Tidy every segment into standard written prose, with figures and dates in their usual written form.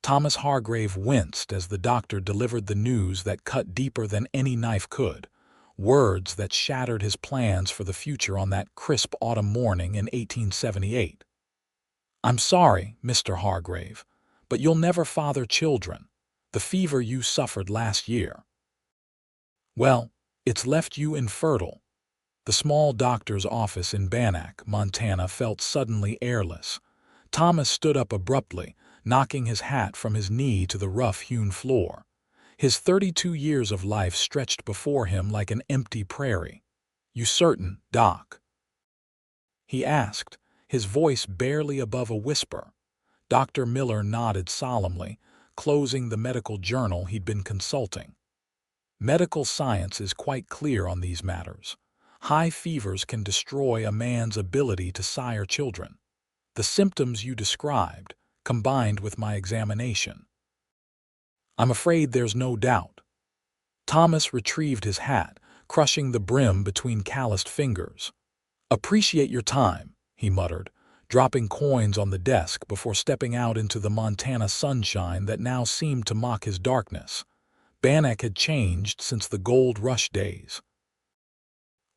Thomas Hargrave winced as the doctor delivered the news that cut deeper than any knife could, words that shattered his plans for the future on that crisp autumn morning in 1878. "I'm sorry, Mr. Hargrave, but you'll never father children. The fever you suffered last year, well, it's left you infertile." The small doctor's office in Bannack, Montana, felt suddenly airless. Thomas stood up abruptly, knocking his hat from his knee to the rough-hewn floor. His 32 years of life stretched before him like an empty prairie. "You certain, Doc?" he asked, his voice barely above a whisper. Dr. Miller nodded solemnly, closing the medical journal he'd been consulting. "Medical science is quite clear on these matters. High fevers can destroy a man's ability to sire children. The symptoms you described, combined with my examination. I'm afraid there's no doubt." Thomas retrieved his hat, crushing the brim between calloused fingers. "Appreciate your time," he muttered, dropping coins on the desk before stepping out into the Montana sunshine that now seemed to mock his darkness. Bannack had changed since the gold rush days.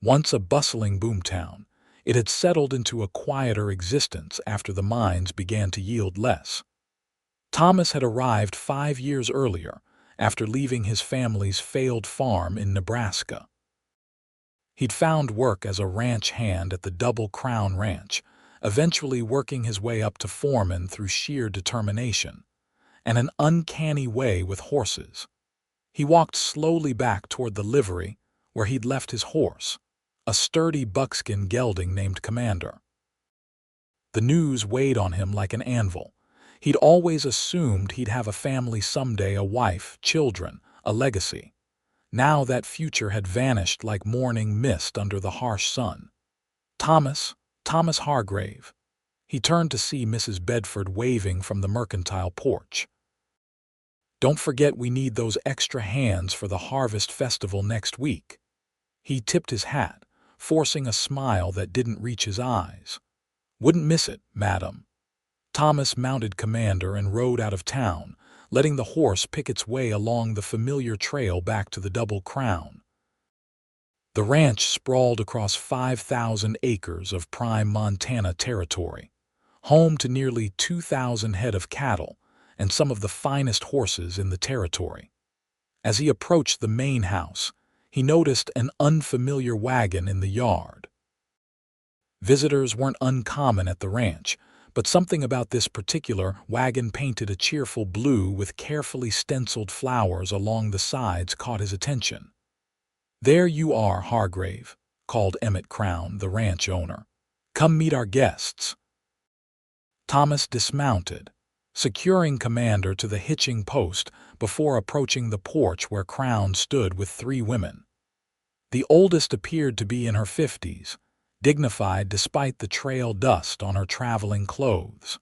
Once a bustling boomtown, it had settled into a quieter existence after the mines began to yield less. Thomas had arrived 5 years earlier, after leaving his family's failed farm in Nebraska. He'd found work as a ranch hand at the Double Crown Ranch, eventually working his way up to foreman through sheer determination, and an uncanny way with horses. He walked slowly back toward the livery where he'd left his horse, a sturdy buckskin gelding named Commander. The news weighed on him like an anvil. He'd always assumed he'd have a family someday, a wife, children, a legacy. Now that future had vanished like morning mist under the harsh sun. Thomas Hargrave. He turned to see Mrs. Bedford waving from the mercantile porch. "Don't forget we need those extra hands for the harvest festival next week." He tipped his hat, forcing a smile that didn't reach his eyes. "Wouldn't miss it, madam." Thomas mounted Commander and rode out of town, letting the horse pick its way along the familiar trail back to the Double Crown. The ranch sprawled across 5,000 acres of prime Montana territory, home to nearly 2,000 head of cattle and some of the finest horses in the territory. As he approached the main house, he noticed an unfamiliar wagon in the yard. Visitors weren't uncommon at the ranch, but something about this particular wagon, painted a cheerful blue with carefully stenciled flowers along the sides, caught his attention. "There you are, Hargrave," called Emmett Crown, the ranch owner. "Come meet our guests." Thomas dismounted, securing Commander to the hitching post before approaching the porch where Crown stood with 3 women. The oldest appeared to be in her 50s, dignified despite the trail dust on her traveling clothes.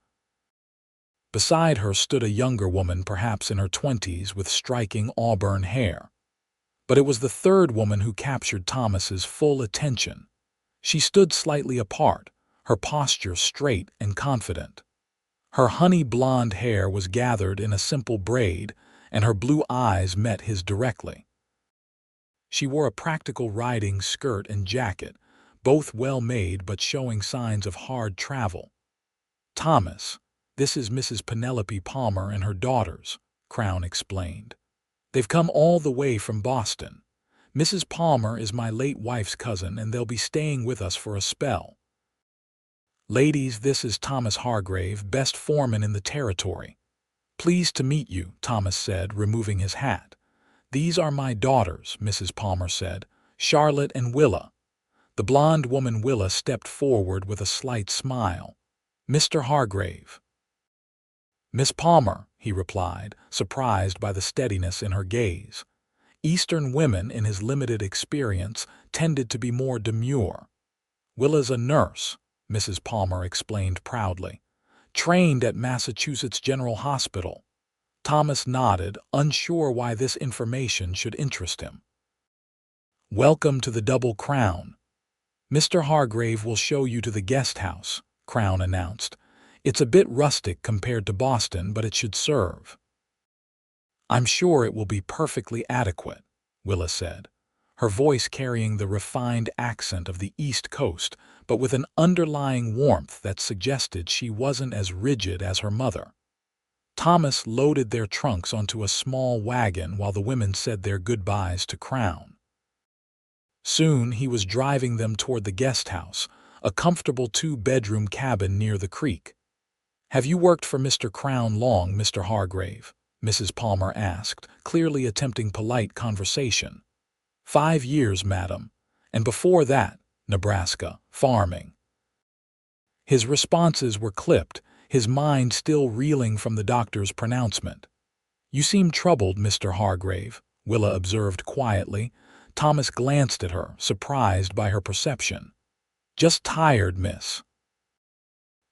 Beside her stood a younger woman, perhaps in her 20s, with striking auburn hair. But it was the third woman who captured Thomas's full attention. She stood slightly apart, her posture straight and confident. Her honey blonde hair was gathered in a simple braid, and her blue eyes met his directly. She wore a practical riding skirt and jacket, both well-made but showing signs of hard travel. "Thomas, this is Mrs. Penelope Palmer and her daughters," Crown explained. "They've come all the way from Boston. Mrs. Palmer is my late wife's cousin, and they'll be staying with us for a spell. Ladies, this is Thomas Hargrave, best foreman in the territory." "Pleased to meet you," Thomas said, removing his hat. "These are my daughters," Mrs. Palmer said, "Charlotte and Willa." The blonde woman Willa stepped forward with a slight smile. "Mr. Hargrave." "Miss Palmer," he replied, surprised by the steadiness in her gaze. Eastern women, in his limited experience, tended to be more demure. "Willa's a nurse," Mrs. Palmer explained proudly. "Trained at Massachusetts General Hospital." Thomas nodded, unsure why this information should interest him. "Welcome to the Double Crown. Mr. Hargrave will show you to the guest house," Crown announced, It's a bit rustic compared to Boston, but it should serve. I'm sure it will be perfectly adequate, Willa said, her voice carrying the refined accent of the East Coast, but with an underlying warmth that suggested she wasn't as rigid as her mother. Thomas loaded their trunks onto a small wagon while the women said their goodbyes to Crown. Soon he was driving them toward the guest house, a comfortable two-bedroom cabin near the creek. "Have you worked for Mr. Crown long, Mr. Hargrave?" Mrs. Palmer asked, clearly attempting polite conversation. "5 years, madam. And before that, Nebraska, farming." His responses were clipped, his mind still reeling from the doctor's pronouncement. "You seem troubled, Mr. Hargrave," Willa observed quietly. Thomas glanced at her, surprised by her perception. "Just tired, miss."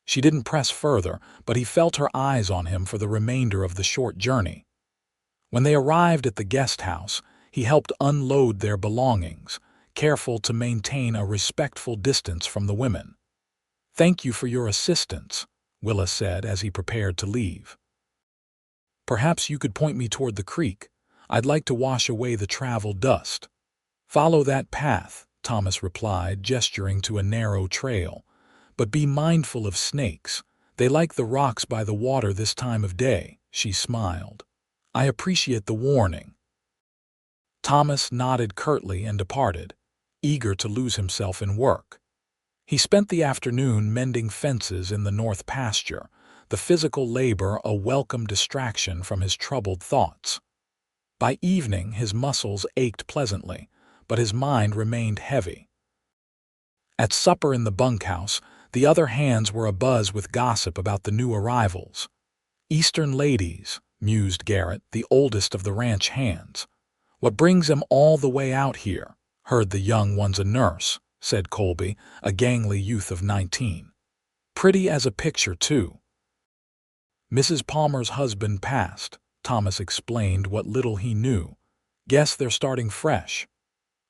She didn't press further, but he felt her eyes on him for the remainder of the short journey. When they arrived at the guest house, he helped unload their belongings, careful to maintain a respectful distance from the women. "Thank you for your assistance," Willa said as he prepared to leave. "Perhaps you could point me toward the creek. I'd like to wash away the travel dust." "Follow that path," Thomas replied, gesturing to a narrow trail. "But be mindful of snakes. They like the rocks by the water this time of day," she smiled. "I appreciate the warning." Thomas nodded curtly and departed, eager to lose himself in work. He spent the afternoon mending fences in the north pasture, the physical labor a welcome distraction from his troubled thoughts. By evening his muscles ached pleasantly, but his mind remained heavy. At supper in the bunkhouse, the other hands were abuzz with gossip about the new arrivals. "Eastern ladies," mused Garrett, the oldest of the ranch hands. "What brings them all the way out here? Heard the young one's a nurse," said Colby, a gangly youth of 19. "Pretty as a picture, too." "Mrs. Palmer's husband passed," Thomas explained what little he knew. "Guess they're starting fresh."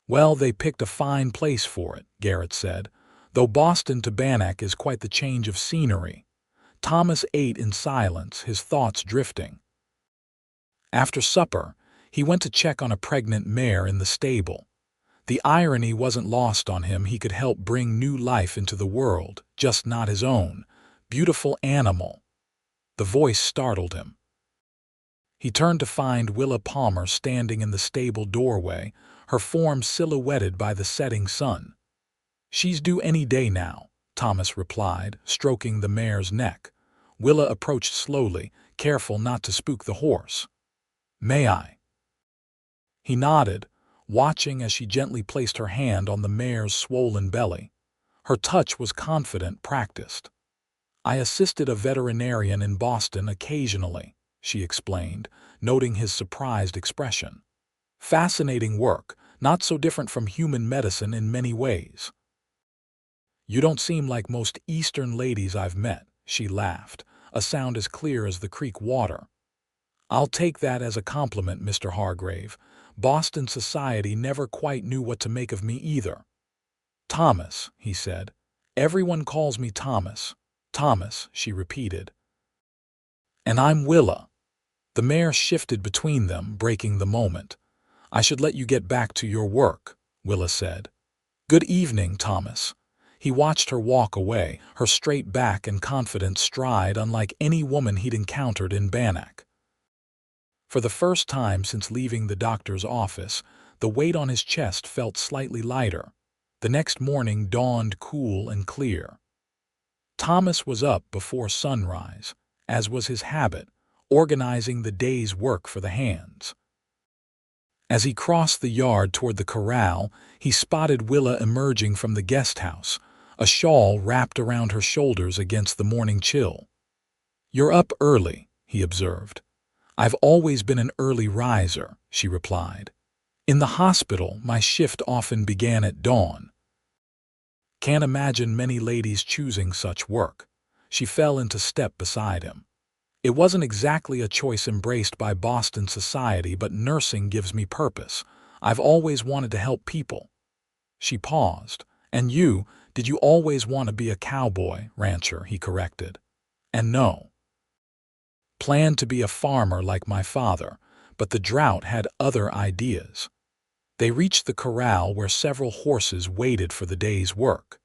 "Well, they picked a fine place for it," Garrett said, "though Boston to Bannack is quite the change of scenery." Thomas ate in silence, his thoughts drifting. After supper, he went to check on a pregnant mare in the stable. The irony wasn't lost on him. He could help bring new life into the world, just not his own. "Beautiful animal." The voice startled him. He turned to find Willa Palmer standing in the stable doorway, her form silhouetted by the setting sun. "She's due any day now," Thomas replied, stroking the mare's neck. Willa approached slowly, careful not to spook the horse. "May I?" He nodded, watching as she gently placed her hand on the mare's swollen belly. Her touch was confident, practiced. "I assisted a veterinarian in Boston occasionally," she explained, noting his surprised expression. "Fascinating work, not so different from human medicine in many ways." "You don't seem like most Eastern ladies I've met," she laughed, a sound as clear as the creek water. "I'll take that as a compliment, Mr. Hargrave. Boston society never quite knew what to make of me either." "Thomas," he said. "Everyone calls me Thomas." "Thomas," she repeated. "And I'm Willa." The mare shifted between them, breaking the moment. "I should let you get back to your work," Willa said. "Good evening, Thomas." He watched her walk away, her straight back and confident stride unlike any woman he'd encountered in Bannack. For the first time since leaving the doctor's office, the weight on his chest felt slightly lighter. The next morning dawned cool and clear. Thomas was up before sunrise, as was his habit, organizing the day's work for the hands. As he crossed the yard toward the corral, he spotted Willa emerging from the guest house, a shawl wrapped around her shoulders against the morning chill. "You're up early," he observed. "I've always been an early riser," she replied. "In the hospital, my shift often began at dawn." Can't imagine many ladies choosing such work. She fell into step beside him. "It wasn't exactly a choice embraced by Boston society, but nursing gives me purpose. I've always wanted to help people." She paused. "And you, did you always want to be a cowboy, rancher?" he corrected. And no, planned to be a farmer like my father, but the drought had other ideas. They reached the corral where several horses waited for the day's work.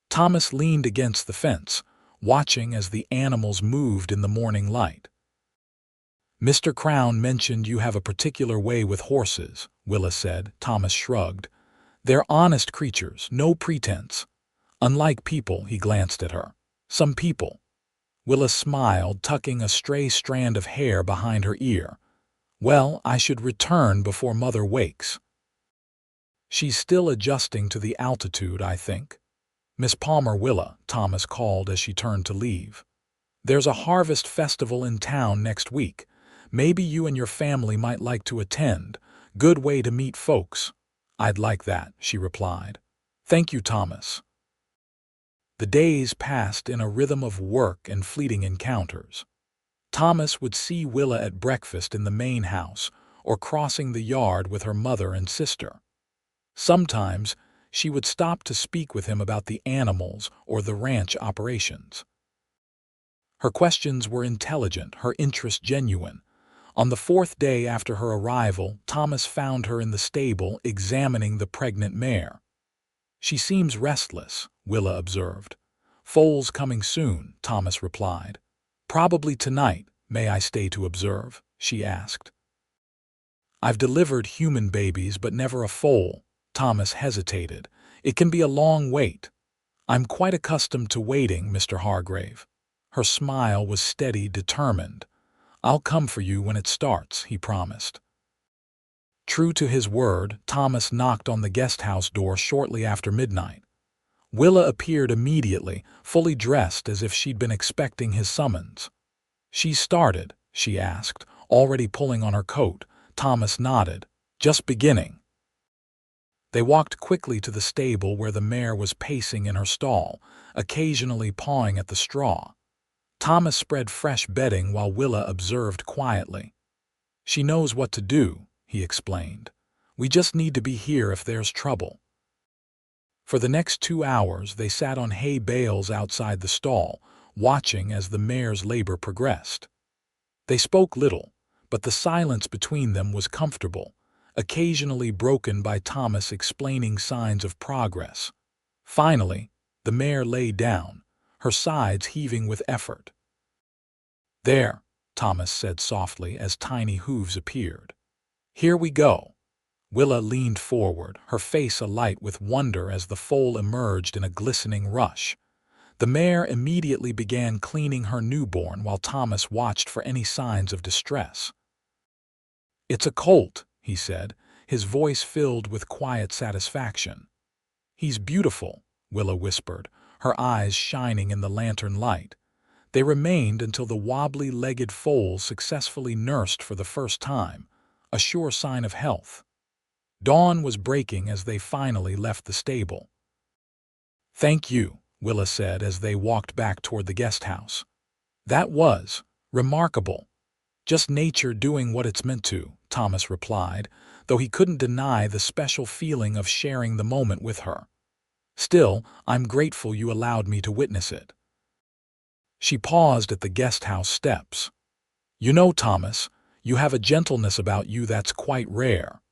Thomas leaned against the fence, watching as the animals moved in the morning light. "Mr. Crown mentioned you have a particular way with horses," Willa said. Thomas shrugged. "They're honest creatures, no pretense. Unlike people," he glanced at her. "Some people." Willa smiled, tucking a stray strand of hair behind her ear. "Well, I should return before Mother wakes. She's still adjusting to the altitude, I think." "Miss Palmer, Willa," Thomas called as she turned to leave. "There's a harvest festival in town next week. Maybe you and your family might like to attend. Good way to meet folks." "I'd like that," she replied. "Thank you, Thomas." The days passed in a rhythm of work and fleeting encounters. Thomas would see Willa at breakfast in the main house or crossing the yard with her mother and sister. Sometimes she would stop to speak with him about the animals or the ranch operations. Her questions were intelligent, her interest genuine. On the fourth day after her arrival, Thomas found her in the stable examining the pregnant mare. "She seems restless," Willa observed. "Foal's coming soon," Thomas replied. "Probably tonight. May I stay to observe?" she asked. "I've delivered human babies, but never a foal." Thomas hesitated. "It can be a long wait." "I'm quite accustomed to waiting, Mr. Hargrave." Her smile was steady, determined. "I'll come for you when it starts," he promised. True to his word, Thomas knocked on the guest house door shortly after midnight. Willa appeared immediately, fully dressed as if she'd been expecting his summons. "She started?" she asked, already pulling on her coat. Thomas nodded. "Just beginning." They walked quickly to the stable where the mare was pacing in her stall, occasionally pawing at the straw. Thomas spread fresh bedding while Willa observed quietly. "She knows what to do," he explained. "We just need to be here if there's trouble." For the next 2 hours they sat on hay bales outside the stall, watching as the mare's labor progressed. They spoke little, but the silence between them was comfortable, occasionally broken by Thomas explaining signs of progress. Finally, the mare lay down, her sides heaving with effort. "There," Thomas said softly as tiny hooves appeared. "Here we go." Willa leaned forward, her face alight with wonder as the foal emerged in a glistening rush. The mare immediately began cleaning her newborn while Thomas watched for any signs of distress. "It's a colt," he said, his voice filled with quiet satisfaction. "He's beautiful," Willa whispered, her eyes shining in the lantern light. They remained until the wobbly-legged foal successfully nursed for the first time, a sure sign of health. Dawn was breaking as they finally left the stable. "Thank you," Willa said as they walked back toward the guest house. "That was remarkable. Just nature doing what it's meant to," Thomas replied, though he couldn't deny the special feeling of sharing the moment with her. "Still, I'm grateful you allowed me to witness it." She paused at the guest house steps. "You know, Thomas, you have a gentleness about you that's quite rare."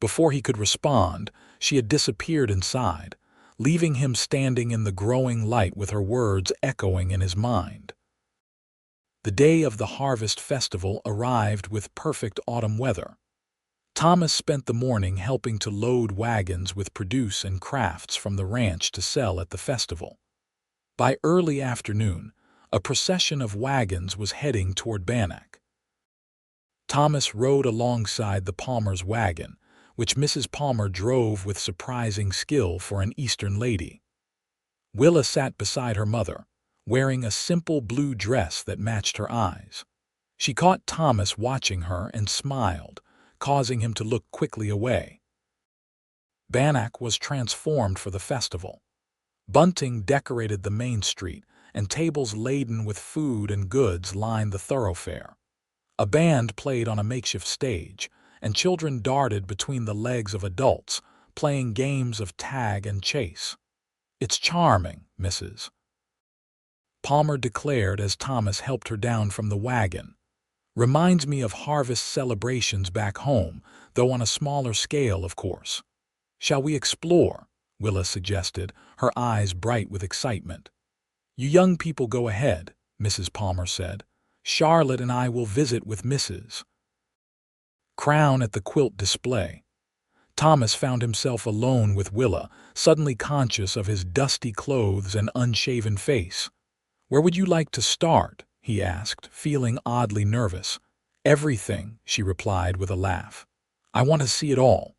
Before he could respond, she had disappeared inside, leaving him standing in the growing light with her words echoing in his mind. The day of the harvest festival arrived with perfect autumn weather. Thomas spent the morning helping to load wagons with produce and crafts from the ranch to sell at the festival. By early afternoon, a procession of wagons was heading toward Bannack. Thomas rode alongside the Palmer's wagon, which Mrs. Palmer drove with surprising skill for an Eastern lady. Willa sat beside her mother, wearing a simple blue dress that matched her eyes. She caught Thomas watching her and smiled, causing him to look quickly away. Bannack was transformed for the festival. Bunting decorated the main street, and tables laden with food and goods lined the thoroughfare. A band played on a makeshift stage, and children darted between the legs of adults, playing games of tag and chase. "It's charming, Mrs. Palmer declared as Thomas helped her down from the wagon. "Reminds me of harvest celebrations back home, though on a smaller scale, of course." "Shall we explore?" Willa suggested, her eyes bright with excitement. "You young people go ahead," Mrs. Palmer said. "Charlotte and I will visit with Mrs. Crown at the quilt display." Thomas found himself alone with Willa, suddenly conscious of his dusty clothes and unshaven face. "Where would you like to start?" he asked, feeling oddly nervous. "Everything," she replied with a laugh. "I want to see it all."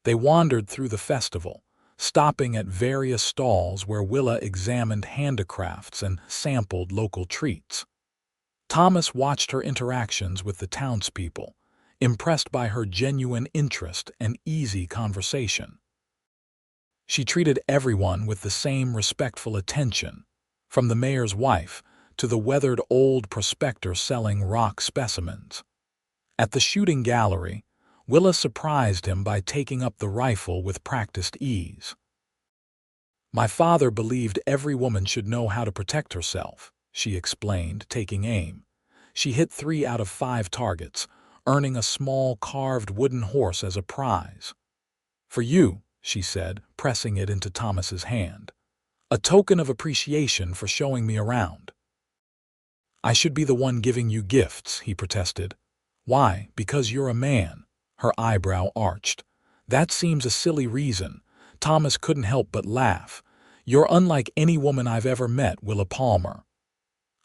They wandered through the festival, stopping at various stalls where Willa examined handicrafts and sampled local treats. Thomas watched her interactions with the townspeople, impressed by her genuine interest and easy conversation. She treated everyone with the same respectful attention, from the mayor's wife to the weathered old prospector selling rock specimens. At the shooting gallery, Willa surprised him by taking up the rifle with practiced ease. "My father believed every woman should know how to protect herself," she explained, taking aim. She hit 3 out of 5 targets, earning a small carved wooden horse as a prize. "For you," she said, pressing it into Thomas's hand. "A token of appreciation for showing me around." "I should be the one giving you gifts," he protested. "Why, because you're a man." Her eyebrow arched. "That seems a silly reason." Thomas couldn't help but laugh. "You're unlike any woman I've ever met, Willa Palmer."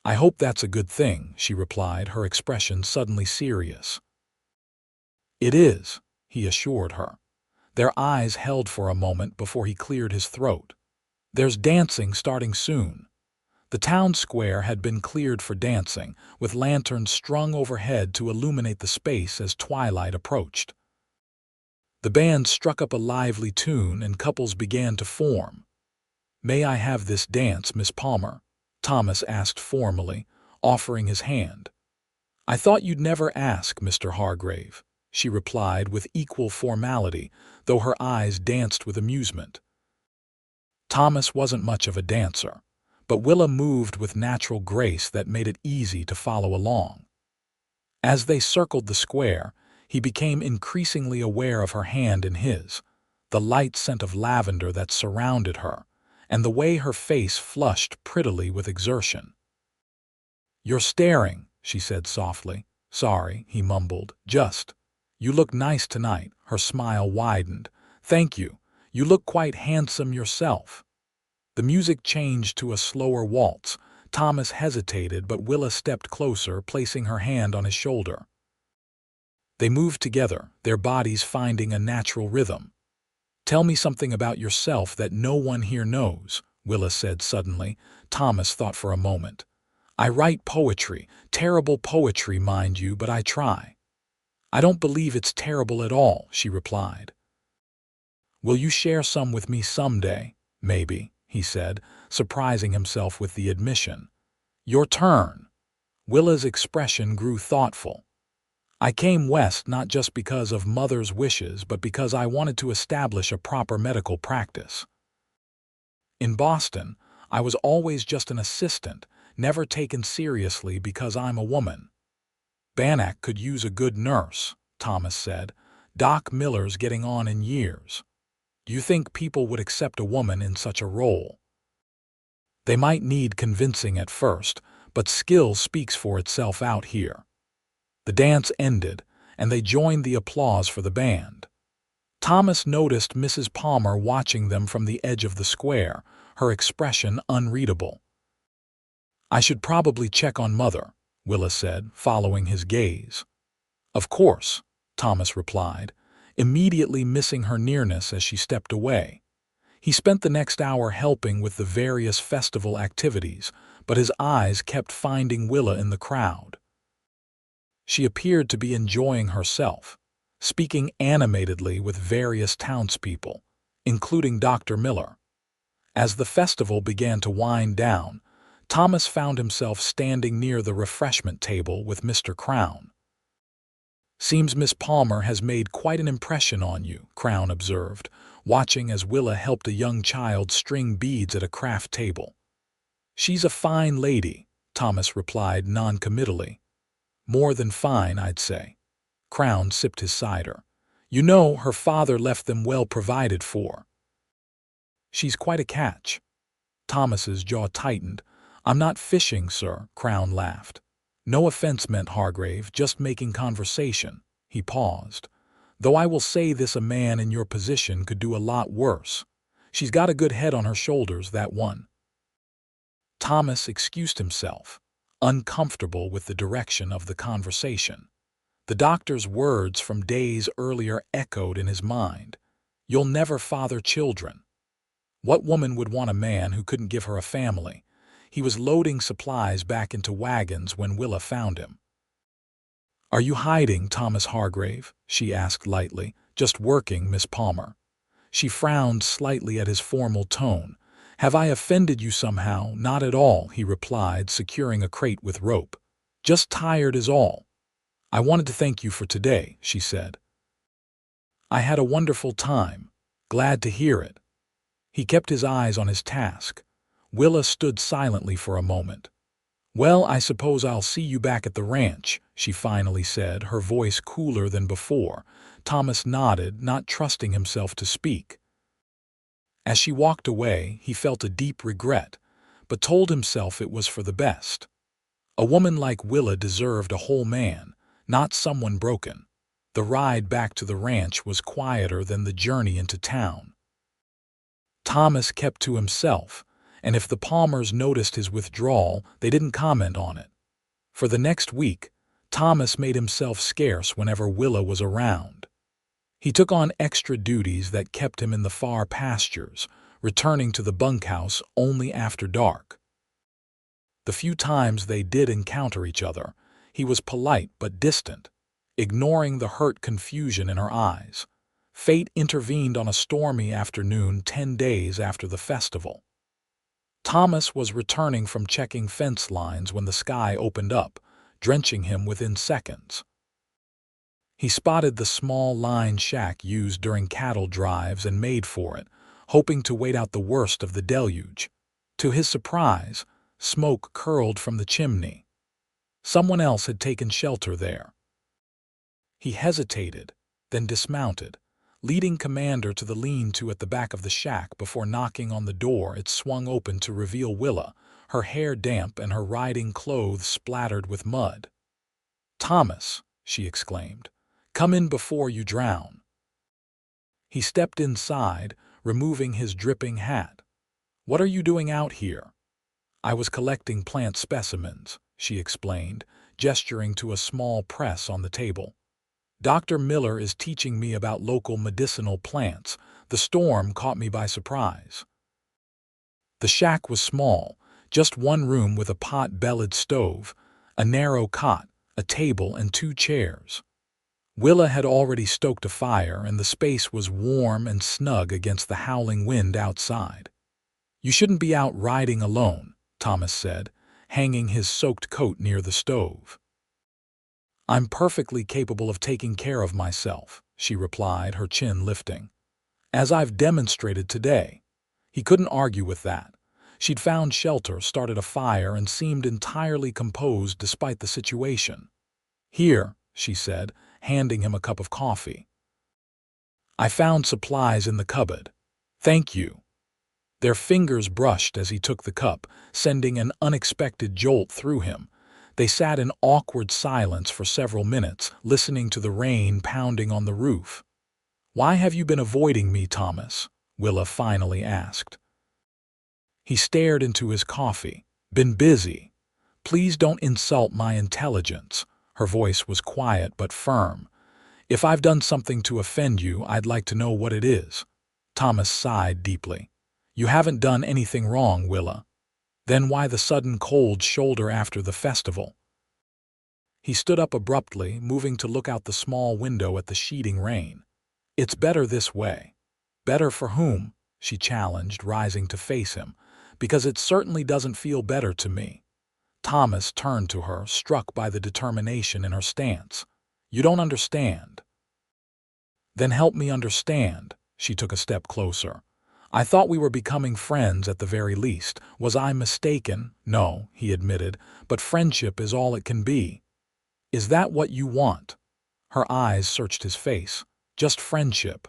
"I hope that's a good thing," she replied, her expression suddenly serious. "It is," he assured her. Their eyes held for a moment before he cleared his throat. "There's dancing starting soon." The town square had been cleared for dancing, with lanterns strung overhead to illuminate the space as twilight approached. The band struck up a lively tune and couples began to form. "May I have this dance, Miss Palmer?" Thomas asked formally, offering his hand. "I thought you'd never ask, Mr. Hargrave," she replied with equal formality, though her eyes danced with amusement. Thomas wasn't much of a dancer, but Willa moved with natural grace that made it easy to follow along. As they circled the square, he became increasingly aware of her hand in his, the light scent of lavender that surrounded her, and the way her face flushed prettily with exertion. "You're staring," she said softly. "Sorry," he mumbled. "Just. You look nice tonight." Her smile widened. "Thank you. You look quite handsome yourself." The music changed to a slower waltz. Thomas hesitated, but Willa stepped closer, placing her hand on his shoulder. They moved together, their bodies finding a natural rhythm. "Tell me something about yourself that no one here knows," Willa said suddenly. Thomas thought for a moment. "I write poetry, terrible poetry, mind you, but I try." "I don't believe it's terrible at all," she replied. "Will you share some with me someday?" "Maybe," he said, surprising himself with the admission. "Your turn." Willa's expression grew thoughtful. "I came west not just because of Mother's wishes, but because I wanted to establish a proper medical practice. In Boston, I was always just an assistant, never taken seriously because I'm a woman." "Bannack could use a good nurse," Thomas said. "Doc Miller's getting on in years. Do you think people would accept a woman in such a role?" "They might need convincing at first, but skill speaks for itself out here." The dance ended, and they joined the applause for the band. Thomas noticed Mrs. Palmer watching them from the edge of the square, her expression unreadable. "I should probably check on Mother," Willa said, following his gaze. "Of course," Thomas replied, immediately missing her nearness as she stepped away. He spent the next hour helping with the various festival activities, but his eyes kept finding Willa in the crowd. She appeared to be enjoying herself, speaking animatedly with various townspeople, including Dr. Miller. As the festival began to wind down, Thomas found himself standing near the refreshment table with Mr. Crown. "Seems Miss Palmer has made quite an impression on you," Crown observed, watching as Willa helped a young child string beads at a craft table. "She's a fine lady," Thomas replied noncommittally. "More than fine, I'd say." Crown sipped his cider. "You know, her father left them well provided for." "She's quite a catch." Thomas's jaw tightened. "I'm not fishing, sir," Crown laughed. "No offense meant, Hargrave, just making conversation." He paused. "Though I will say this, a man in your position could do a lot worse. She's got a good head on her shoulders, that one." Thomas excused himself, uncomfortable with the direction of the conversation. The doctor's words from days earlier echoed in his mind. "You'll never father children." What woman would want a man who couldn't give her a family? He was loading supplies back into wagons when Willa found him. "Are you hiding, Thomas Hargrave?" she asked lightly. "Just working, Miss Palmer." She frowned slightly at his formal tone. "Have I offended you somehow?" "Not at all," he replied, securing a crate with rope. "Just tired is all." "I wanted to thank you for today," she said. "I had a wonderful time." "Glad to hear it." He kept his eyes on his task. Willa stood silently for a moment. "Well, I suppose I'll see you back at the ranch," she finally said, her voice cooler than before. Thomas nodded, not trusting himself to speak. As she walked away, he felt a deep regret, but told himself it was for the best. A woman like Willa deserved a whole man, not someone broken. The ride back to the ranch was quieter than the journey into town. Thomas kept to himself, and if the Palmers noticed his withdrawal, they didn't comment on it. For the next week, Thomas made himself scarce whenever Willa was around. He took on extra duties that kept him in the far pastures, returning to the bunkhouse only after dark. The few times they did encounter each other, he was polite but distant, ignoring the hurt confusion in her eyes. Fate intervened on a stormy afternoon 10 days after the festival. Thomas was returning from checking fence lines when the sky opened up, drenching him within seconds. He spotted the small line shack used during cattle drives and made for it, hoping to wait out the worst of the deluge. To his surprise, smoke curled from the chimney. Someone else had taken shelter there. He hesitated, then dismounted, leading Commander to the lean-to at the back of the shack before knocking on the door. It swung open to reveal Willa, her hair damp and her riding clothes splattered with mud. "Thomas," she exclaimed, "come in before you drown." He stepped inside, removing his dripping hat. "What are you doing out here?" "I was collecting plant specimens," she explained, gesturing to a small press on the table. "Dr. Miller is teaching me about local medicinal plants. The storm caught me by surprise." The shack was small, just one room with a pot-bellied stove, a narrow cot, a table, and 2 chairs. Willa had already stoked a fire, and the space was warm and snug against the howling wind outside. "You shouldn't be out riding alone," Thomas said, hanging his soaked coat near the stove. "I'm perfectly capable of taking care of myself," she replied, her chin lifting. "As I've demonstrated today." He couldn't argue with that. She'd found shelter, started a fire, and seemed entirely composed despite the situation. "Here," she said, handing him a cup of coffee. "I found supplies in the cupboard." "Thank you." Their fingers brushed as he took the cup, sending an unexpected jolt through him. They sat in awkward silence for several minutes, listening to the rain pounding on the roof. "Why have you been avoiding me, Thomas?" Willa finally asked. He stared into his coffee. "Been busy." "Please don't insult my intelligence." Her voice was quiet but firm. "If I've done something to offend you, I'd like to know what it is." Thomas sighed deeply. "You haven't done anything wrong, Willa." "Then why the sudden cold shoulder after the festival?" He stood up abruptly, moving to look out the small window at the sheeting rain. "It's better this way." "Better for whom?" she challenged, rising to face him. "Because it certainly doesn't feel better to me." Thomas turned to her, struck by the determination in her stance. "You don't understand." "Then help me understand." She took a step closer. I thought we were becoming friends at the very least. Was I mistaken? No, he admitted, but friendship is all it can be. Is that what you want? Her eyes searched his face. Just friendship.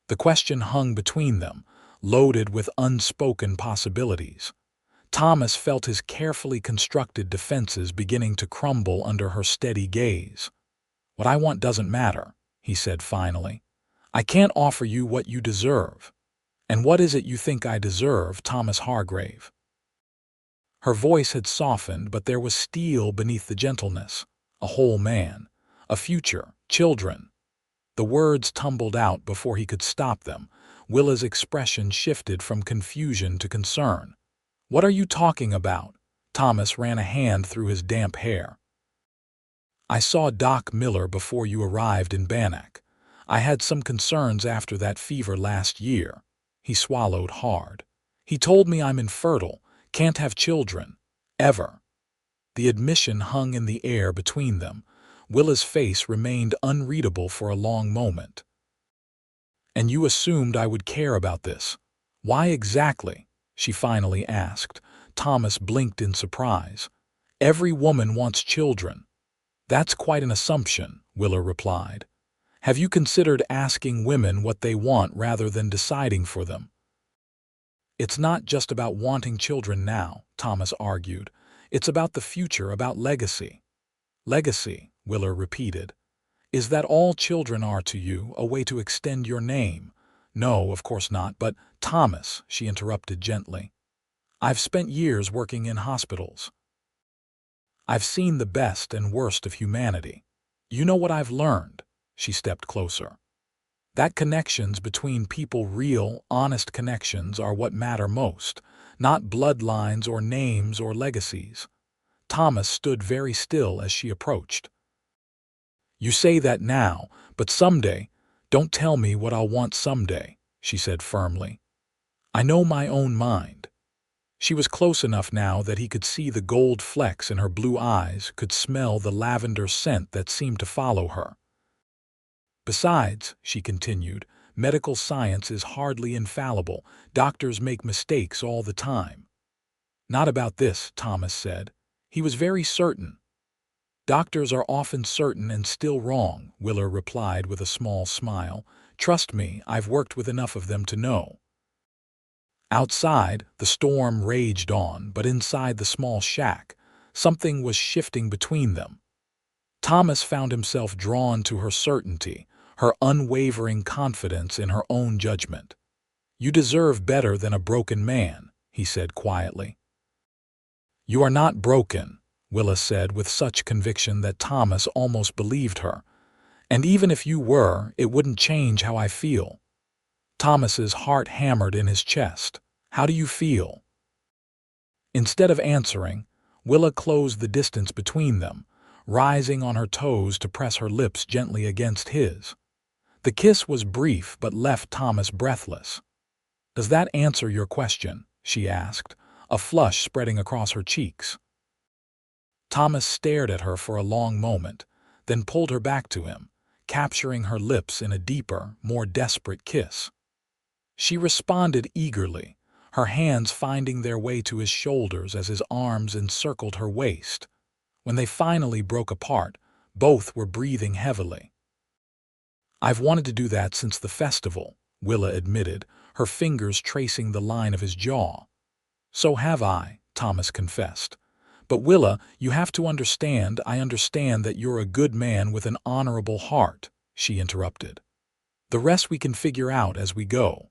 The question hung between them, loaded with unspoken possibilities. Thomas felt his carefully constructed defenses beginning to crumble under her steady gaze. What I want doesn't matter, he said finally. I can't offer you what you deserve. And what is it you think I deserve, Thomas Hargrave? Her voice had softened, but there was steel beneath the gentleness. A whole man. A future. Children. The words tumbled out before he could stop them. Willa's expression shifted from confusion to concern. What are you talking about? Thomas ran a hand through his damp hair. I saw Doc Miller before you arrived in Bannack. I had some concerns after that fever last year. He swallowed hard. He told me I'm infertile, can't have children. Ever. The admission hung in the air between them. Willa's face remained unreadable for a long moment. And you assumed I would care about this. Why exactly? She finally asked. Thomas blinked in surprise. Every woman wants children. That's quite an assumption, Willa replied. Have you considered asking women what they want rather than deciding for them? It's not just about wanting children now, Thomas argued. It's about the future, about legacy. Legacy, Willa repeated. Is that all children are to you, a way to extend your name? No, of course not, but Thomas, she interrupted gently. I've spent years working in hospitals. I've seen the best and worst of humanity. You know what I've learned? She stepped closer. That connections between people, real, honest connections, are what matter most, not bloodlines or names or legacies. Thomas stood very still as she approached. You say that now, but someday, don't tell me what I'll want someday, she said firmly. I know my own mind. She was close enough now that he could see the gold flecks in her blue eyes, could smell the lavender scent that seemed to follow her. Besides, she continued, medical science is hardly infallible. Doctors make mistakes all the time. Not about this, Thomas said. He was very certain. Doctors are often certain and still wrong, Willa replied with a small smile. Trust me, I've worked with enough of them to know. Outside, the storm raged on, but inside the small shack, something was shifting between them. Thomas found himself drawn to her certainty, her unwavering confidence in her own judgment. You deserve better than a broken man, he said quietly. You are not broken, Willa said with such conviction that Thomas almost believed her. And even if you were, it wouldn't change how I feel. Thomas's heart hammered in his chest. How do you feel? Instead of answering, Willa closed the distance between them, rising on her toes to press her lips gently against his. The kiss was brief but left Thomas breathless. Does that answer your question? She asked, a flush spreading across her cheeks. Thomas stared at her for a long moment, then pulled her back to him, capturing her lips in a deeper, more desperate kiss. She responded eagerly, her hands finding their way to his shoulders as his arms encircled her waist. When they finally broke apart, both were breathing heavily. I've wanted to do that since the festival, Willa admitted, her fingers tracing the line of his jaw. So have I, Thomas confessed. But Willa, you have to understand, I understand that you're a good man with an honorable heart, she interrupted. The rest we can figure out as we go.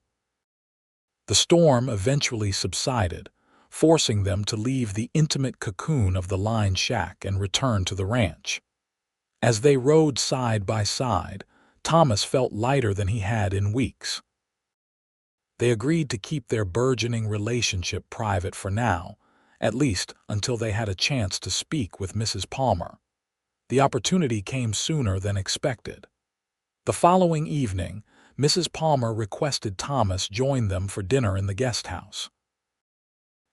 The storm eventually subsided, forcing them to leave the intimate cocoon of the line shack and return to the ranch. As they rode side by side, Thomas felt lighter than he had in weeks. They agreed to keep their burgeoning relationship private for now, at least until they had a chance to speak with Mrs. Palmer. The opportunity came sooner than expected. The following evening, Mrs. Palmer requested Thomas join them for dinner in the guest house.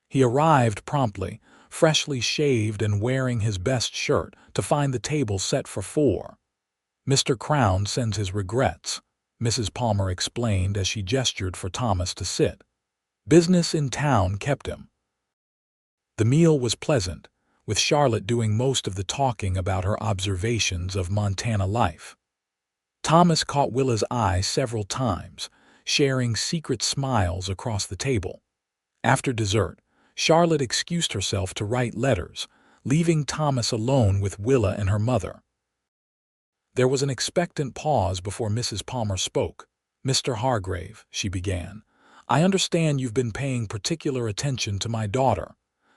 He arrived promptly, freshly shaved and wearing his best shirt, to find the table set for 4. Mr. Crown sends his regrets. Mrs. Palmer explained as she gestured for Thomas to sit. Business in town kept him. The meal was pleasant, with Charlotte doing most of the talking about her observations of Montana life. Thomas caught Willa's eye several times, sharing secret smiles across the table. After dessert, Charlotte excused herself to write letters, leaving Thomas alone with Willa and her mother. There was an expectant pause before Mrs. Palmer spoke. "Mr. Hargrave," she began, "I understand you've been paying particular attention to my daughter."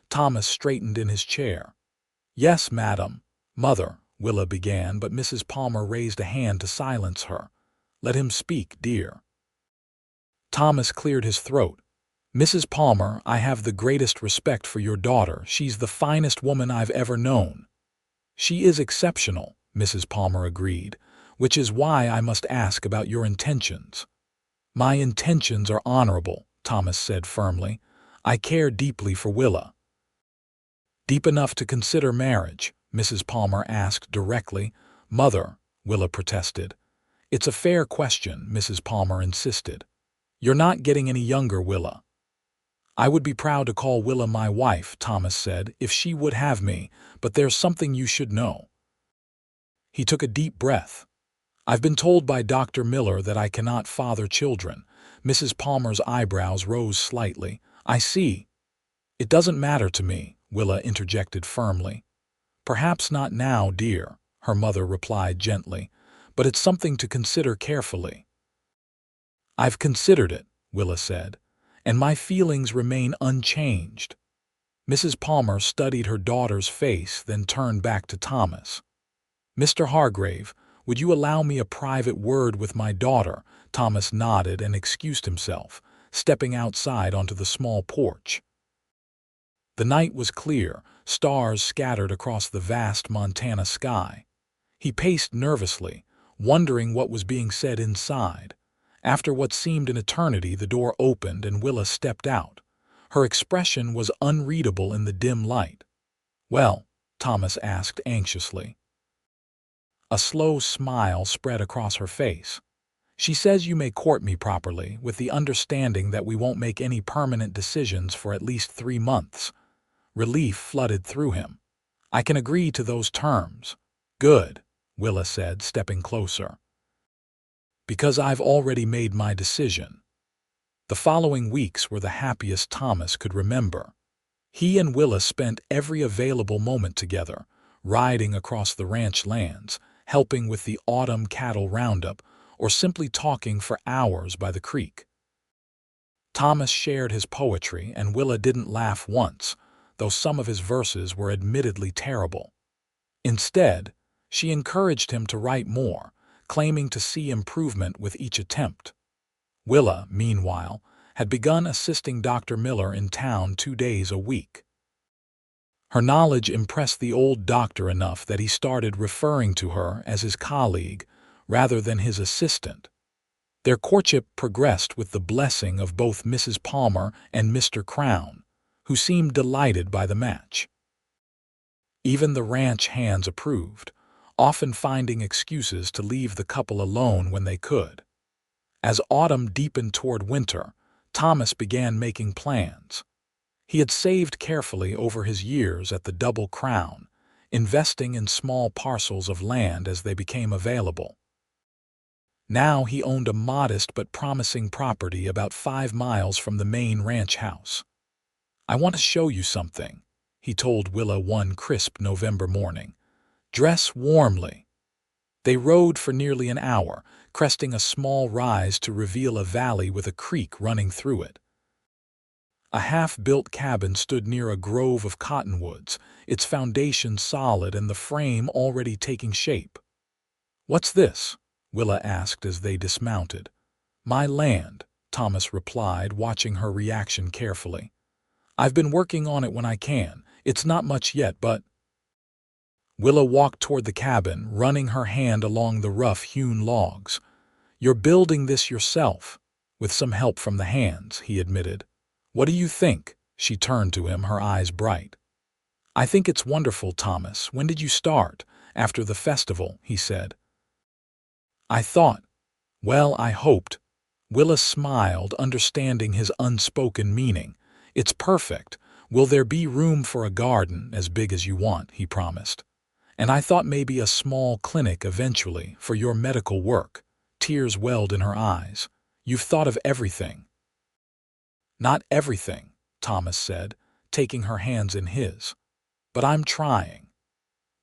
Thomas straightened in his chair. "Yes, madam." "Mother," Willa began, but Mrs. Palmer raised a hand to silence her. "Let him speak, dear." Thomas cleared his throat. "Mrs. Palmer, I have the greatest respect for your daughter. She's the finest woman I've ever known." "She is exceptional," Mrs. Palmer agreed, "which is why I must ask about your intentions." "My intentions are honorable," Thomas said firmly. "I care deeply for Willa." "Deep enough to consider marriage?" Mrs. Palmer asked directly. "Mother," Willa protested. "It's a fair question," Mrs. Palmer insisted. "You're not getting any younger, Willa." "I would be proud to call Willa my wife," Thomas said, "if she would have me, but there's something you should know." He took a deep breath. "I've been told by Dr. Miller that I cannot father children." Mrs. Palmer's eyebrows rose slightly. "I see." "It doesn't matter to me," Willa interjected firmly. "Perhaps not now, dear," her mother replied gently, "but it's something to consider carefully." "I've considered it," Willa said, "and my feelings remain unchanged." Mrs. Palmer studied her daughter's face, then turned back to Thomas. "Mr. Hargrave, would you allow me a private word with my daughter?" Thomas nodded and excused himself, stepping outside onto the small porch. The night was clear, stars scattered across the vast Montana sky. He paced nervously, wondering what was being said inside. After what seemed an eternity, the door opened and Willa stepped out. Her expression was unreadable in the dim light. "Well?" Thomas asked anxiously. A slow smile spread across her face. "She says you may court me properly, with the understanding that we won't make any permanent decisions for at least 3 months. Relief flooded through him. "I can agree to those terms." "Good," Willa said, stepping closer. "Because I've already made my decision." The following weeks were the happiest Thomas could remember. He and Willa spent every available moment together, riding across the ranch lands, helping with the autumn cattle roundup, or simply talking for hours by the creek. Thomas shared his poetry, and Willa didn't laugh once, though some of his verses were admittedly terrible. Instead, she encouraged him to write more, claiming to see improvement with each attempt. Willa, meanwhile, had begun assisting Dr. Miller in town 2 days a week. Her knowledge impressed the old doctor enough that he started referring to her as his colleague rather than his assistant. Their courtship progressed with the blessing of both Mrs. Palmer and Mr. Crown, who seemed delighted by the match. Even the ranch hands approved, often finding excuses to leave the couple alone when they could. As autumn deepened toward winter, Thomas began making plans. He had saved carefully over his years at the Double Crown, investing in small parcels of land as they became available. Now he owned a modest but promising property about 5 miles from the main ranch house. "I want to show you something," he told Willa one crisp November morning. "Dress warmly." They rode for nearly an hour, cresting a small rise to reveal a valley with a creek running through it. A half-built cabin stood near a grove of cottonwoods, its foundation solid and the frame already taking shape. "What's this?" Willa asked as they dismounted. "My land," Thomas replied, watching her reaction carefully. "I've been working on it when I can. It's not much yet, but—" Willa walked toward the cabin, running her hand along the rough-hewn logs. "You're building this yourself, with some help from the hands," he admitted. "What do you think?" She turned to him, her eyes bright. "I think it's wonderful, Thomas. When did you start?" "After the festival," he said. "I thought," Well, I hoped. Willa smiled, understanding his unspoken meaning. It's perfect. Will there be room for a garden as big as you want, he promised. And I thought maybe a small clinic eventually for your medical work. Tears welled in her eyes. You've thought of everything. Not everything, Thomas said, taking her hands in his. But I'm trying.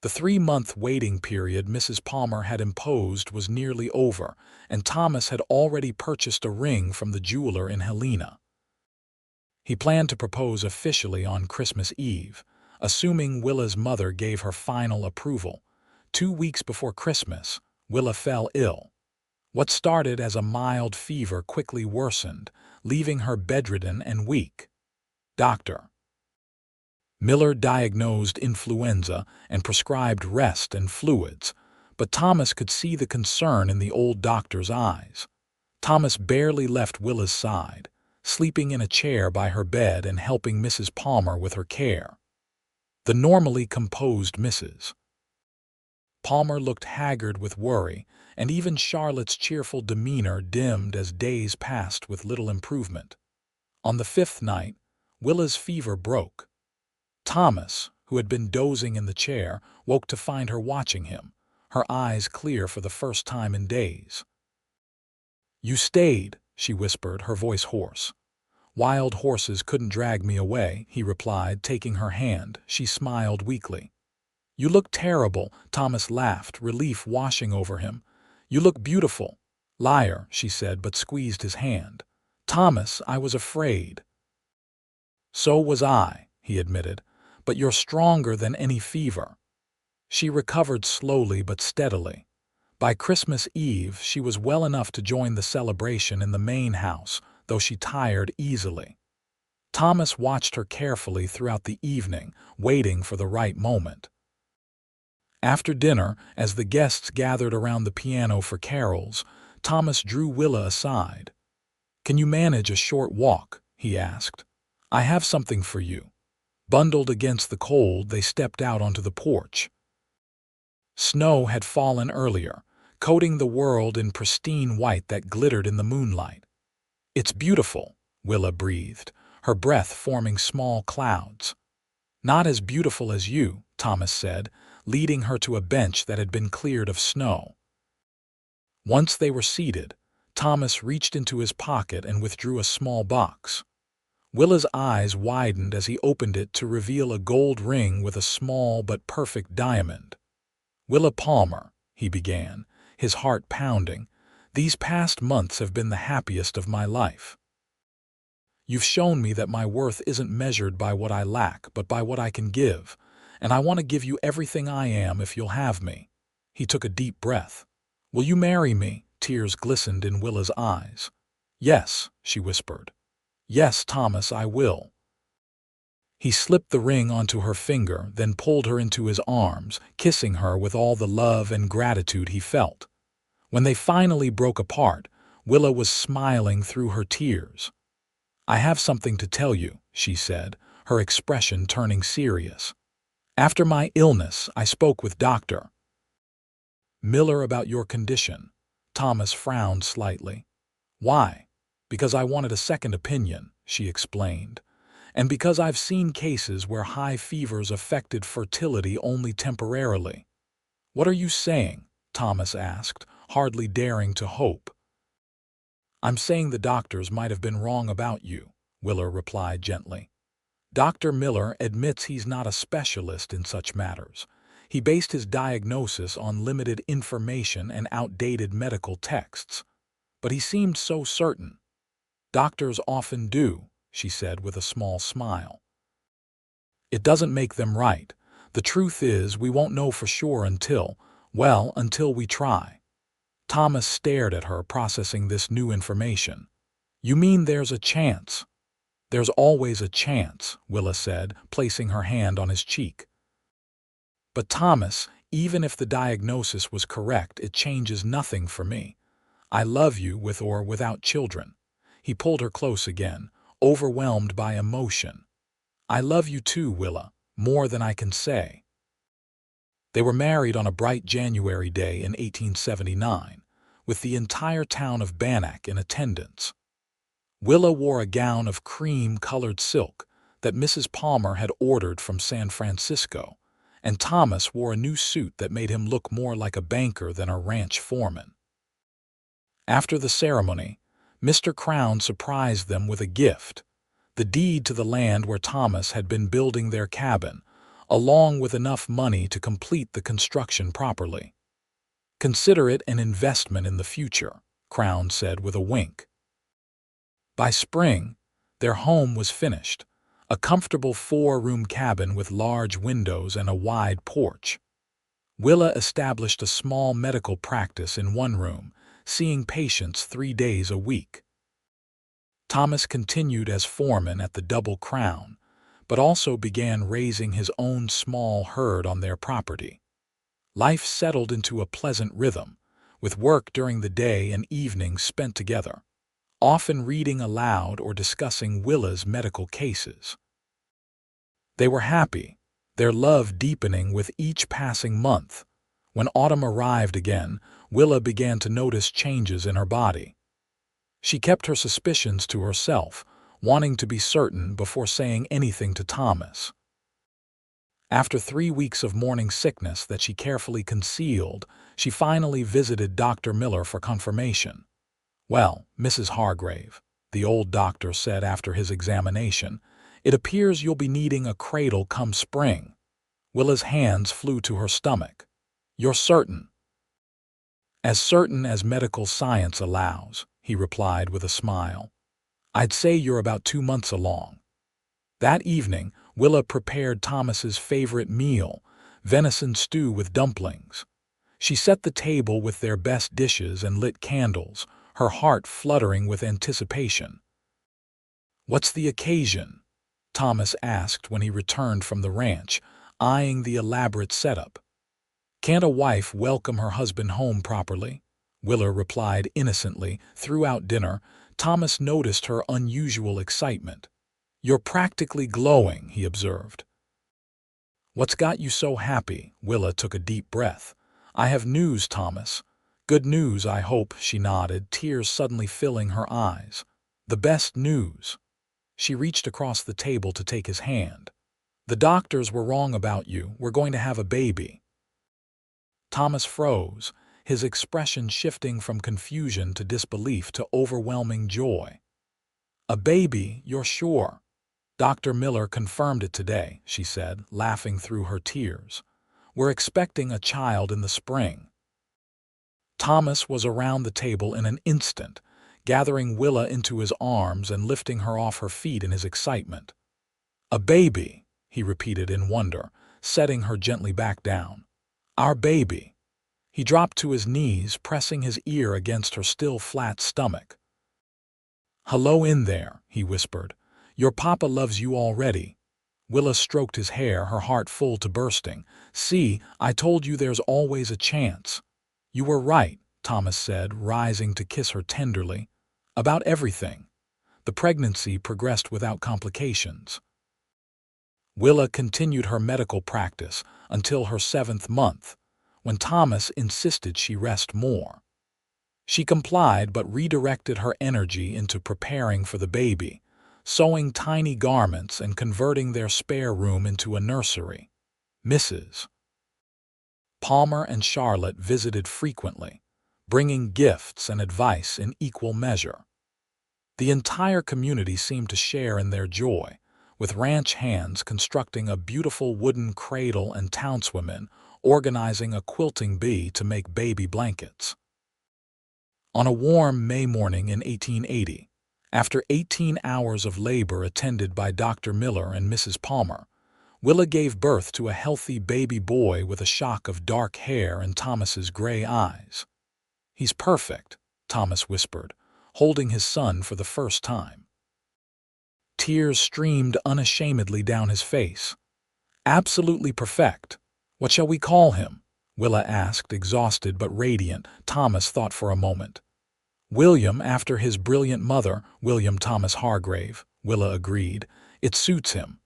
The 3-month waiting period Mrs. Palmer had imposed was nearly over, and Thomas had already purchased a ring from the jeweler in Helena. He planned to propose officially on Christmas Eve, assuming Willa's mother gave her final approval. 2 weeks before Christmas, Willa fell ill. What started as a mild fever quickly worsened, leaving her bedridden and weak. Dr. Miller diagnosed influenza and prescribed rest and fluids, but Thomas could see the concern in the old doctor's eyes. Thomas barely left Willa's side, sleeping in a chair by her bed and helping Mrs. Palmer with her care. The normally composed Mrs. Palmer looked haggard with worry, and even Charlotte's cheerful demeanor dimmed as days passed with little improvement. On the 5th night, Willa's fever broke. Thomas, who had been dozing in the chair, woke to find her watching him, her eyes clear for the first time in days. "You stayed," she whispered, her voice hoarse. "Wild horses couldn't drag me away," he replied, taking her hand. She smiled weakly. "You look terrible," Thomas laughed, relief washing over him. "You look beautiful." "Liar," she said, but squeezed his hand. "Thomas, I was afraid." "So was I," he admitted, "but you're stronger than any fever." She recovered slowly but steadily. By Christmas Eve, she was well enough to join the celebration in the main house, though she tired easily. Thomas watched her carefully throughout the evening, waiting for the right moment. After dinner, as the guests gathered around the piano for carols, Thomas drew Willa aside. "Can you manage a short walk?" he asked. "I have something for you." Bundled against the cold, they stepped out onto the porch. Snow had fallen earlier, coating the world in pristine white that glittered in the moonlight. "It's beautiful," Willa breathed, her breath forming small clouds. "Not as beautiful as you," Thomas said, leading her to a bench that had been cleared of snow. Once they were seated, Thomas reached into his pocket and withdrew a small box. Willa's eyes widened as he opened it to reveal a gold ring with a small but perfect diamond. "Willa Palmer," he began, his heart pounding, "these past months have been the happiest of my life. You've shown me that my worth isn't measured by what I lack, but by what I can give, and I want to give you everything I am if you'll have me." He took a deep breath. "Will you marry me?" Tears glistened in Willa's eyes. "Yes," she whispered. "Yes, Thomas, I will." He slipped the ring onto her finger, then pulled her into his arms, kissing her with all the love and gratitude he felt. When they finally broke apart, Willa was smiling through her tears. "I have something to tell you," she said, her expression turning serious. "After my illness, I spoke with Dr. Miller about your condition." Thomas frowned slightly. "Why?" "Because I wanted a second opinion," she explained. "And because I've seen cases where high fevers affected fertility only temporarily." "What are you saying?" Thomas asked, hardly daring to hope. "I'm saying the doctors might have been wrong about you," Willa replied gently. "Dr. Miller admits he's not a specialist in such matters. He based his diagnosis on limited information and outdated medical texts. But he seemed so certain." "Doctors often do," she said with a small smile. "It doesn't make them right. The truth is, we won't know for sure until we try." Thomas stared at her, processing this new information. "You mean there's a chance?" "There's always a chance," Willa said, placing her hand on his cheek. "But Thomas, even if the diagnosis was correct, it changes nothing for me. I love you with or without children." He pulled her close again, overwhelmed by emotion. "I love you too, Willa, more than I can say." They were married on a bright January day in 1879. with the entire town of Bannack in attendance. Willa wore a gown of cream-colored silk that Mrs. Palmer had ordered from San Francisco, and Thomas wore a new suit that made him look more like a banker than a ranch foreman. After the ceremony, Mr. Crown surprised them with a gift, the deed to the land where Thomas had been building their cabin, along with enough money to complete the construction properly. "Consider it an investment in the future," Crown said with a wink. By spring, their home was finished, a comfortable 4-room cabin with large windows and a wide porch. Willa established a small medical practice in one room, seeing patients 3 days a week. Thomas continued as foreman at the Double Crown, but also began raising his own small herd on their property. Life settled into a pleasant rhythm, with work during the day and evenings spent together, often reading aloud or discussing Willa's medical cases. They were happy, their love deepening with each passing month. When autumn arrived again, Willa began to notice changes in her body. She kept her suspicions to herself, wanting to be certain before saying anything to Thomas. After 3 weeks of morning sickness that she carefully concealed, she finally visited Dr. Miller for confirmation. "Well, Mrs. Hargrave," the old doctor said after his examination, "it appears you'll be needing a cradle come spring." Willa's hands flew to her stomach. "You're certain?" "As certain as medical science allows," he replied with a smile. "I'd say you're about 2 months along." That evening, Willa prepared Thomas's favorite meal, venison stew with dumplings. She set the table with their best dishes and lit candles, her heart fluttering with anticipation. "What's the occasion?" Thomas asked when he returned from the ranch, eyeing the elaborate setup. "Can't a wife welcome her husband home properly?" Willa replied innocently. Throughout dinner, Thomas noticed her unusual excitement. "You're practically glowing," he observed. "What's got you so happy?" Willa took a deep breath. "I have news, Thomas." "Good news, I hope," she nodded, tears suddenly filling her eyes. "The best news." She reached across the table to take his hand. "The doctors were wrong about you. We're going to have a baby." Thomas froze, his expression shifting from confusion to disbelief to overwhelming joy. "A baby, you're sure?" "Dr. Miller confirmed it today," she said, laughing through her tears. "We're expecting a child in the spring." Thomas was around the table in an instant, gathering Willa into his arms and lifting her off her feet in his excitement. "A baby," he repeated in wonder, setting her gently back down. "Our baby." He dropped to his knees, pressing his ear against her still flat stomach. "Hello in there," he whispered. "Your papa loves you already." Willa stroked his hair, her heart full to bursting. "See, I told you there's always a chance." "You were right," Thomas said, rising to kiss her tenderly. "About everything." The pregnancy progressed without complications. Willa continued her medical practice until her 7th month, when Thomas insisted she rest more. She complied but redirected her energy into preparing for the baby, sewing tiny garments and converting their spare room into a nursery. Mrs. Palmer and Charlotte visited frequently, bringing gifts and advice in equal measure. The entire community seemed to share in their joy, with ranch hands constructing a beautiful wooden cradle and townswomen organizing a quilting bee to make baby blankets. On a warm May morning in 1880, after 18 hours of labor attended by Dr. Miller and Mrs. Palmer, Willa gave birth to a healthy baby boy with a shock of dark hair and Thomas's gray eyes. "He's perfect," Thomas whispered, holding his son for the first time. Tears streamed unashamedly down his face. "Absolutely perfect. What shall we call him?" Willa asked, exhausted but radiant. Thomas thought for a moment. "William, after his brilliant mother, William Thomas Hargrave," Willa agreed. "It suits him."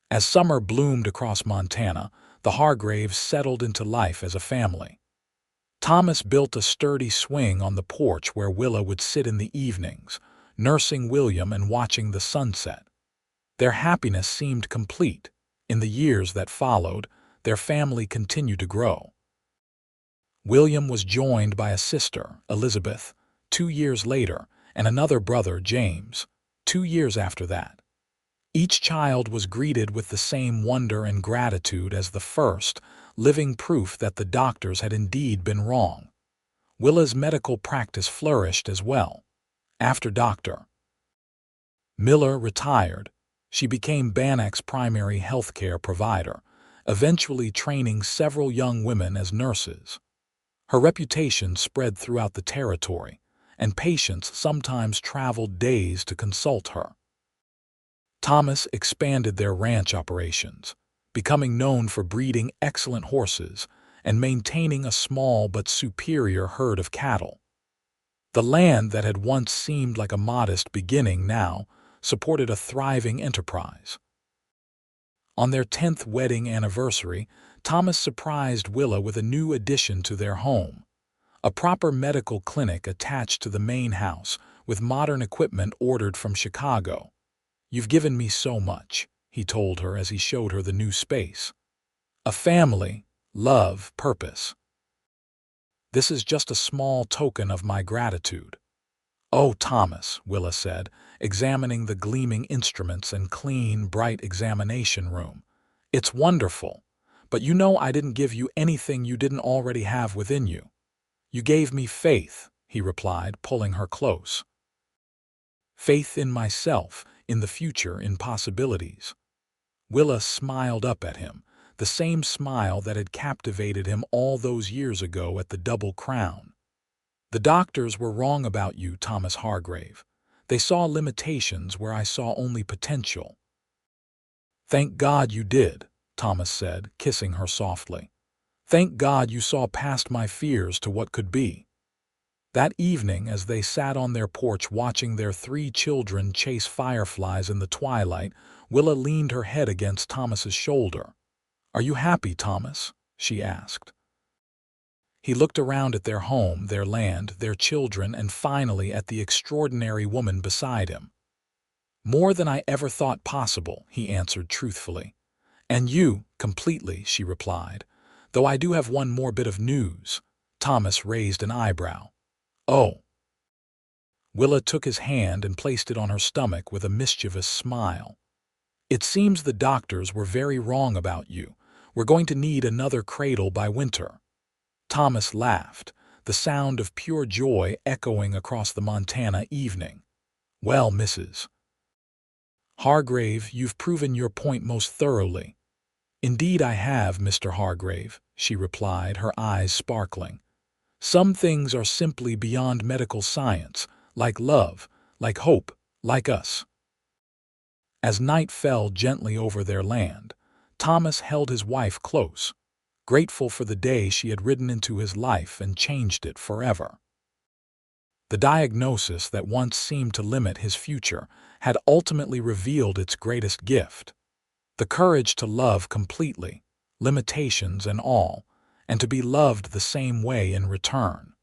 As summer bloomed across Montana, the Hargraves settled into life as a family. Thomas built a sturdy swing on the porch where Willa would sit in the evenings, nursing William and watching the sunset. Their happiness seemed complete. In the years that followed, their family continued to grow. William was joined by a sister, Elizabeth, 2 years later, and another brother, James, 2 years after that. Each child was greeted with the same wonder and gratitude as the first, living proof that the doctors had indeed been wrong. Willa's medical practice flourished as well. After Dr. Miller retired, she became Bannack's primary health care provider, eventually training several young women as nurses. Her reputation spread throughout the territory, and patients sometimes traveled days to consult her. Thomas expanded their ranch operations, becoming known for breeding excellent horses and maintaining a small but superior herd of cattle. The land that had once seemed like a modest beginning now supported a thriving enterprise. On their 10th wedding anniversary, Thomas surprised Willa with a new addition to their home, a proper medical clinic attached to the main house with modern equipment ordered from Chicago. "You've given me so much," he told her as he showed her the new space. "A family, love, purpose. This is just a small token of my gratitude." "Oh, Thomas," Willa said, examining the gleaming instruments and clean, bright examination room. "It's wonderful, but you know I didn't give you anything you didn't already have within you." "You gave me faith," he replied, pulling her close. "Faith in myself, in the future, in possibilities." Willa smiled up at him, the same smile that had captivated him all those years ago at the Double Crown. "The doctors were wrong about you, Thomas Hargrave. They saw limitations where I saw only potential." "Thank God you did," Thomas said, kissing her softly. "Thank God you saw past my fears to what could be." That evening, as they sat on their porch watching their 3 children chase fireflies in the twilight, Willa leaned her head against Thomas's shoulder. "Are you happy, Thomas?" she asked. He looked around at their home, their land, their children, and finally at the extraordinary woman beside him. "More than I ever thought possible," he answered truthfully. "And you, completely," she replied. "Though I do have one more bit of news." Thomas raised an eyebrow. "Oh." Willa took his hand and placed it on her stomach with a mischievous smile. "It seems the doctors were very wrong about you. We're going to need another cradle by winter." Thomas laughed, the sound of pure joy echoing across the Montana evening. "Well, Mrs. Hargrave, you've proven your point most thoroughly." "Indeed I have, Mr. Hargrave," she replied, her eyes sparkling. "Some things are simply beyond medical science, like love, like hope, like us." As night fell gently over their land, Thomas held his wife close, grateful for the day she had ridden into his life and changed it forever. The diagnosis that once seemed to limit his future had ultimately revealed its greatest gift: the courage to love completely, limitations and all, and to be loved the same way in return.